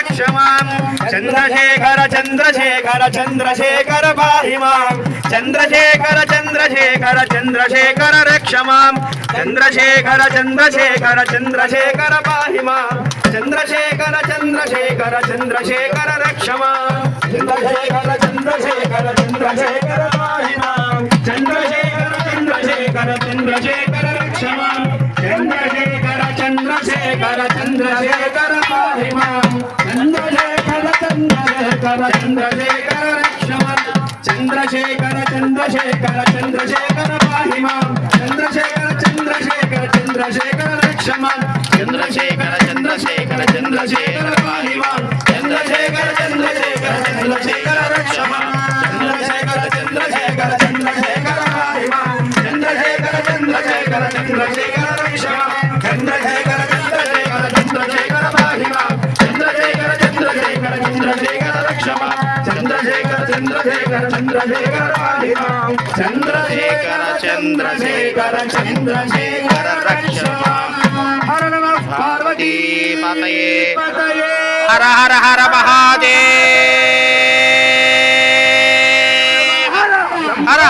रक्ष मां चंद्रशेखर चंद्रशेखर चंद्रशेखर पाहि मां चंद्रशेखर चंद्रशेखर चंद्रशेखर रक्ष मां चंद्रशेखर चंद्रशेखर चंद्रशेखर पाहि मां चंद्रशेखर चंद्रशेखर चंद्रशेखर रक्ष मां चंद्रशेखर चंद्रशेखर चंद्रशेखर पाहि मां चंद्रशेखर चंद्रशेखर चंद्रशेखर रक्ष मां चंद्रशेखर चंद्रशेखर चंद्रशेखर पाहि मां चंद्रशेखर चंद्रशेखर चंद्रशेखर रक्ष मां चंद्रशेखर चंद्रशेखर चंद्रशेखर पाहि मां चंद्रशेखर चंद्रशेखर चंद्रशेखर रक्ष मां चंद्रशेखर चंद्रशेखर चंद्रशेखर पाहि मां चंद्रशेखर चंद्रशेखर चंद्रशेखर रक्ष मां चंद्रशेखर चंद्रशेखर चंद्रशेखर पाहि मां चंद्रशेखर चंद्रशेखर चंद्रशेखर रक्ष मां चंद्रशेखर चंद्रशेखर चंद्रशेखर पाहि मां चंद्रशेखर चंद्रशेखर चंद्रशेखर रक्ष मां चंद्रशेखर चंद्रशेखर चंद्रशेखर पाहि मां चंद्रशेखर चंद्रशेखर चंद्रशेखर रक्ष मां हर नमः पार्वती पतये हर हर हर महादेव हर हर